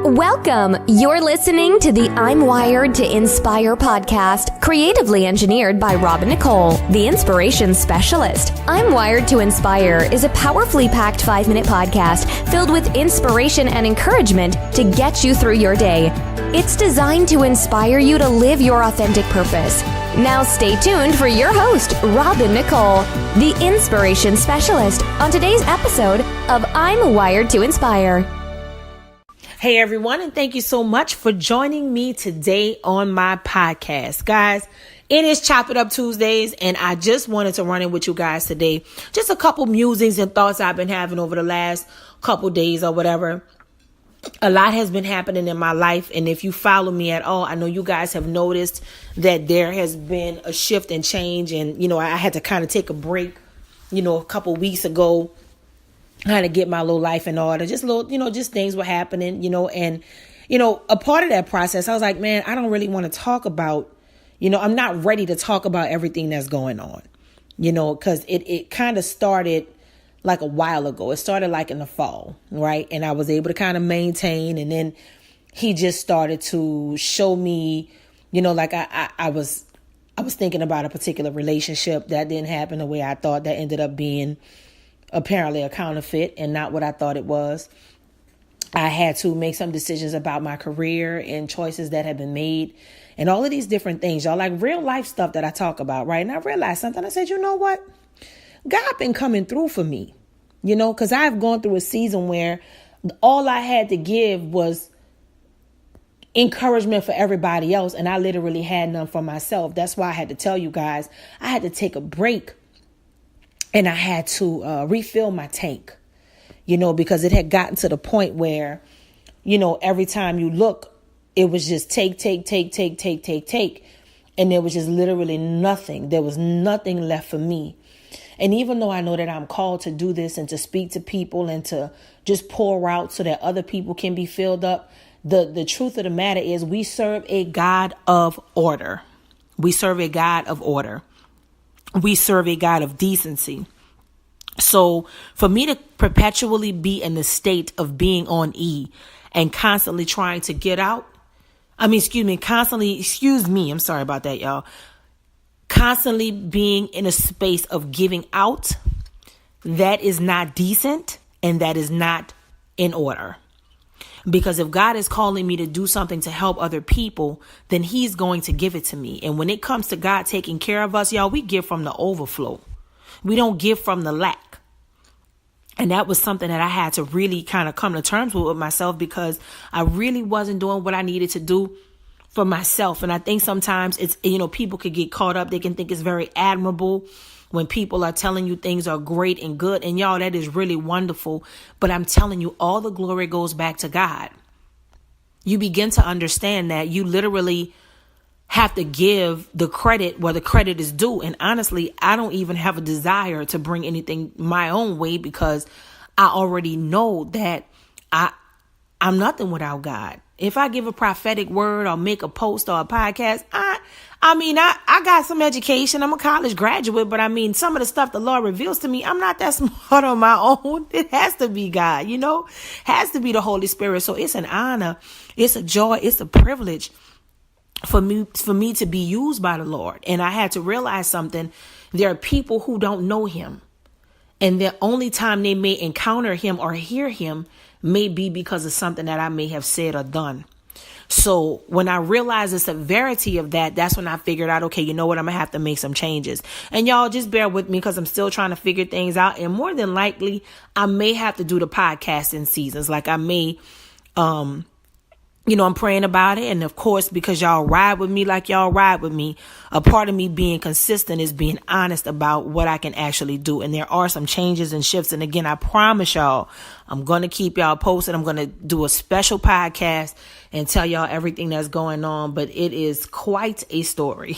Welcome. You're listening to the I'm Wired to Inspire podcast, creatively engineered by Nicole, the inspiration specialist. I'm Wired to Inspire is a powerfully packed 5-minute podcast filled with inspiration and encouragement to get you through your day. It's designed to inspire you to live your authentic purpose. Now stay tuned for your host, Nicole, the inspiration specialist, on today's episode of I'm Wired to Inspire. Hey everyone, and thank you so much for joining me today on my podcast. Guys, it is Chop It Up Tuesdays, and I just wanted to run in with you guys today. Just a couple musings and thoughts I've been having over the last couple days or whatever. A lot has been happening in my life, and if you follow me at all, I know you guys have noticed that there has been a shift and change, and I had to kind of take a break, a couple weeks ago, kind of get my little life in order. Just just things were happening, and a part of that process, I was like, man, I don't really want to talk about, I'm not ready to talk about everything that's going on, because it kind of started like a while ago. It started like in the fall, right? And I was able to kind of maintain. And then he just started to show me, like I was thinking about a particular relationship that didn't happen the way I thought. That ended up being apparently a counterfeit and not what I thought it was. I had to make some decisions about my career and choices that had been made and all of these different things, y'all, like real life stuff that I talk about, right? And I realized something. I said, you know what? God been coming through for me, because I've gone through a season where all I had to give was encouragement for everybody else. And I literally had none for myself. That's why I had to tell you guys, I had to take a break and I had to refill my tank, because it had gotten to the point where, every time you look, it was just take. And there was just literally nothing. There was nothing left for me. And even though I know that I'm called to do this and to speak to people and to just pour out so that other people can be filled up, the truth of the matter is we serve a God of order. We serve a God of order. We serve a God of decency. So for me to perpetually be in the state of being on E and constantly trying to get out, I'm sorry about that, y'all. Constantly being in a space of giving out, that is not decent and that is not in order. Because if God is calling me to do something to help other people, then he's going to give it to me. And when it comes to God taking care of us, y'all, we give from the overflow. We don't give from the lack. And that was something that I had to really kind of come to terms with myself, because I really wasn't doing what I needed to do for myself. And I think sometimes it's, people could get caught up. They can think it's very admirable when people are telling you things are great and good. And y'all, that is really wonderful. But I'm telling you, all the glory goes back to God. You begin to understand that you literally have to give the credit where the credit is due. And honestly, I don't even have a desire to bring anything my own way, because I already know that I'm nothing without God. If I give a prophetic word or make a post or a podcast, I got some education. I'm a college graduate, but some of the stuff the Lord reveals to me, I'm not that smart on my own. It has to be God, has to be the Holy Spirit. So it's an honor. It's a joy. It's a privilege for me to be used by the Lord. And I had to realize something. There are people who don't know him, and the only time they may encounter him or hear him may be because of something that I may have said or done. So when I realized the severity of that, that's when I figured out, okay, you know what? I'm going to have to make some changes. And y'all just bear with me, because I'm still trying to figure things out. And more than likely, I may have to do the podcast in seasons. Like I may, I'm praying about it. And of course, because y'all ride with me like y'all ride with me, a part of me being consistent is being honest about what I can actually do. And there are some changes and shifts. And again, I promise y'all, I'm going to keep y'all posted. I'm going to do a special podcast and tell y'all everything that's going on. But it is quite a story.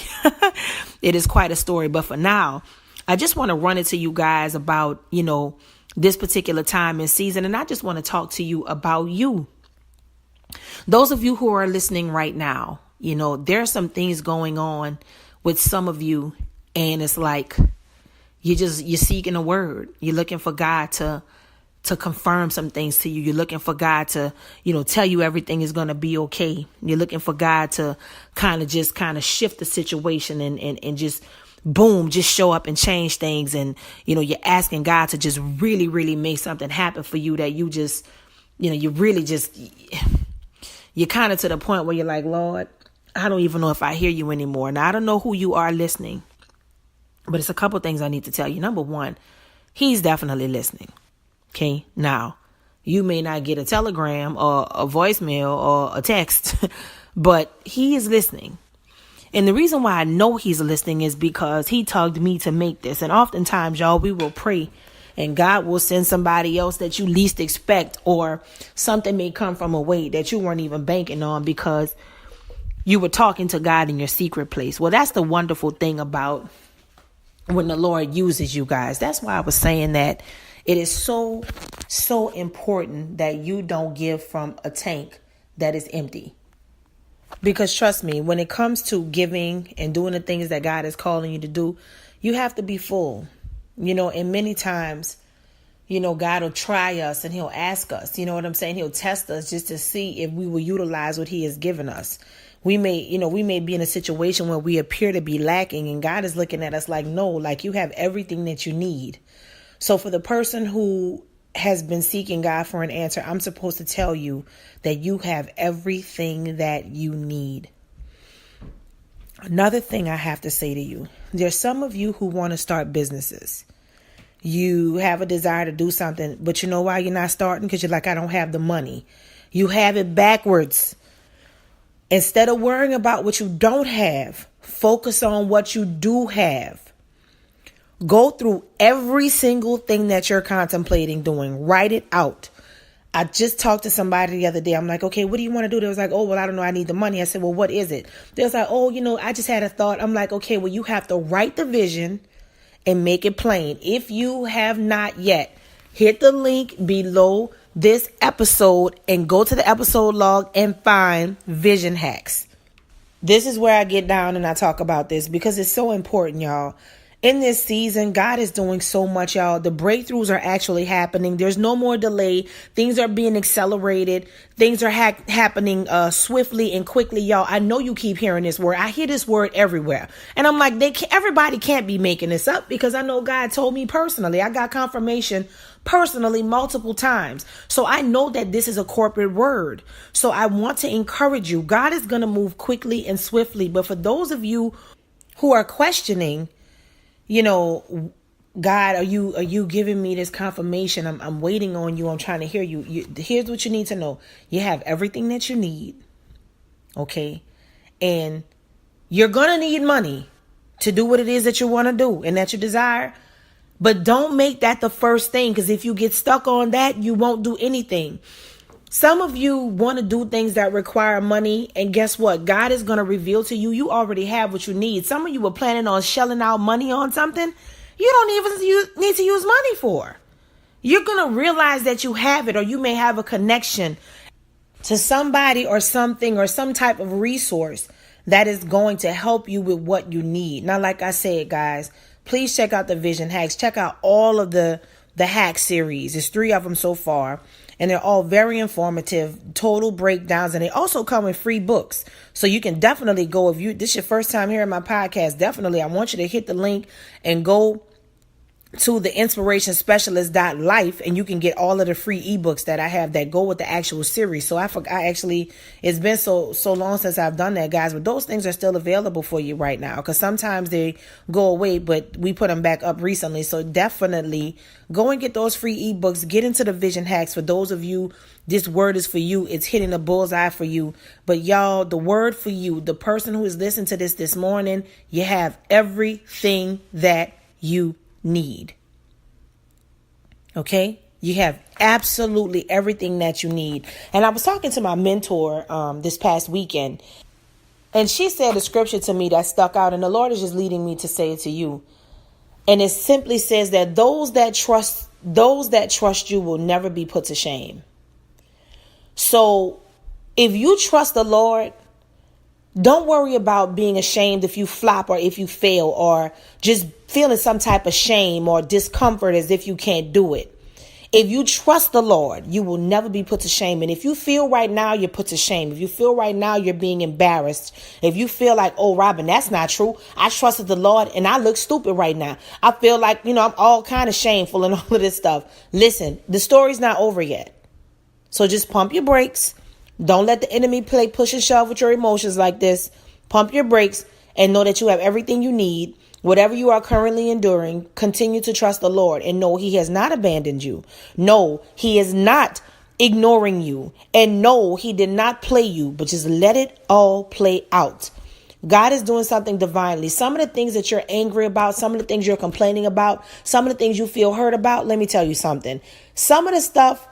It is quite a story. But for now, I just want to run it to you guys about, this particular time and season. And I just want to talk to you about you. Those of you who are listening right now, there are some things going on with some of you, and it's like you're seeking a word. You're looking for God to confirm some things to you. You're looking for God to, tell you everything is going to be okay. You're looking for God to kind of shift the situation and just boom, just show up and change things. And, you're asking God to just really, really make something happen for you that you just, you really just, you're kind of to the point where you're like, Lord, I don't even know if I hear you anymore. Now, I don't know who you are listening, but it's a couple things I need to tell you. Number one, he's definitely listening. Okay. Now, you may not get a telegram or a voicemail or a text, but he is listening. And the reason why I know he's listening is because he tugged me to make this. And oftentimes, y'all, we will pray and God will send somebody else that you least expect, or something may come from a way that you weren't even banking on because you were talking to God in your secret place. Well, that's the wonderful thing about when the Lord uses you guys. That's why I was saying that it is so, so important that you don't give from a tank that is empty. Because trust me, when it comes to giving and doing the things that God is calling you to do, you have to be full. And many times, God will try us and he'll ask us, you know what I'm saying? He'll test us just to see if we will utilize what he has given us. We may be in a situation where we appear to be lacking, and God is looking at us like, no, like you have everything that you need. So for the person who has been seeking God for an answer, I'm supposed to tell you that you have everything that you need. Another thing I have to say to you, there's some of you who want to start businesses. You have a desire to do something, but you know why you're not starting? Because you're like, I don't have the money. You have it backwards. Instead of worrying about what you don't have, focus on what you do have. Go through every single thing that you're contemplating doing. Write it out. I just talked to somebody the other day. I'm like, okay, what do you want to do? They was like, oh, well, I don't know. I need the money. I said, well, what is it? They was like, oh, I just had a thought. I'm like, okay, well, you have to write the vision and make it plain. If you have not yet, hit the link below this episode and go to the episode log and find Vision Hacks. This is where I get down and I talk about this because it's so important, y'all. In this season, God is doing so much, y'all. The breakthroughs are actually happening. There's no more delay. Things are being accelerated. Things are happening swiftly and quickly, y'all. I know you keep hearing this word. I hear this word everywhere. And I'm like, everybody can't be making this up because I know God told me personally. I got confirmation personally multiple times. So I know that this is a corporate word. So I want to encourage you. God is going to move quickly and swiftly. But for those of you who are questioning, God, are you giving me this confirmation? I'm waiting on you. I'm trying to hear you. Here's what you need to know. You have everything that you need. Okay. And you're going to need money to do what it is that you want to do and that you desire. But don't make that the first thing, because if you get stuck on that, you won't do anything. Some of you want to do things that require money, and guess what? God is going to reveal to you, you already have what you need. Some of you were planning on shelling out money on something you don't even need to use money for. You're going to realize that you have it, or you may have a connection to somebody or something or some type of resource that is going to help you with what you need. Now, like I said, guys, please check out the Vision Hacks. Check out all of the hack series. There's 3 of them so far. And they're all very informative, total breakdowns. And they also come with free books. So you can definitely go, if this is your first time hearing my podcast, definitely I want you to hit the link and go to the inspirationspecialist.life, and you can get all of the free ebooks that I have that go with the actual series. So I actually, it's been so long since I've done that, guys, but those things are still available for you right now, because sometimes they go away, but we put them back up recently. So definitely go and get those free ebooks. Get into the Vision Hacks. For those of you, this word is for you. It's hitting a bullseye for you. But y'all, the word for you, the person who is listening to this morning, you have everything that you need. Okay? You have absolutely everything that you need. And I was talking to my mentor this past weekend, and she said a scripture to me that stuck out, and the Lord is just leading me to say it to you. And it simply says that those that trust you will never be put to shame. So if you trust the Lord, don't worry about being ashamed if you flop or if you fail, or just feeling some type of shame or discomfort as if you can't do it. If you trust the Lord, you will never be put to shame. And if you feel right now you're put to shame, if you feel right now you're being embarrassed, if you feel like, oh, Robin, that's not true. I trusted the Lord and I look stupid right now. I feel like, I'm all kind of shameful and all of this stuff. Listen, the story's not over yet. So just pump your brakes. Don't let the enemy play push and shove with your emotions like this. Pump your brakes and know that you have everything you need. Whatever you are currently enduring, continue to trust the Lord and know he has not abandoned you. No, he is not ignoring you. And no, he did not play you, but just let it all play out. God is doing something divinely. Some of the things that you're angry about, some of the things you're complaining about, some of the things you feel hurt about, let me tell you something. Some of the stuff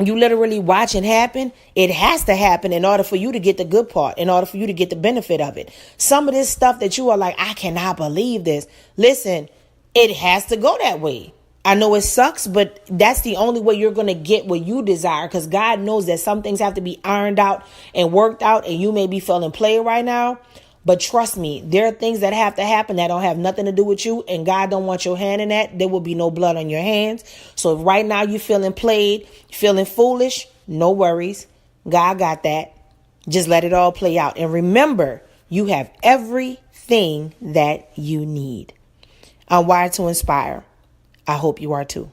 you literally watching happen, it has to happen in order for you to get the good part, in order for you to get the benefit of it. Some of this stuff that you are like, I cannot believe this. Listen, it has to go that way. I know it sucks, but that's the only way you're going to get what you desire, because God knows that some things have to be ironed out and worked out, and you may be feeling played right now. But trust me, there are things that have to happen that don't have nothing to do with you, and God don't want your hand in that. There will be no blood on your hands. So if right now you're feeling played, feeling foolish, no worries. God got that. Just let it all play out. And remember, you have everything that you need. I'm wired to inspire. I hope you are too.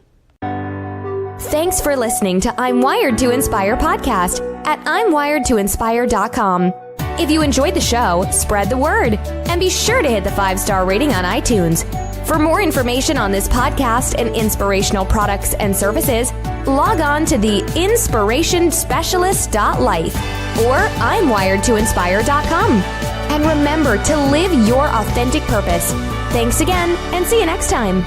Thanks for listening to I'm Wired to Inspire podcast at I'mWiredToInspire.com. If you enjoyed the show, spread the word and be sure to hit the 5-star rating on iTunes. For more information on this podcast and inspirational products and services, log on to the inspirationspecialist.life or I'mWiredToInspire.com. And remember to live your authentic purpose. Thanks again and see you next time.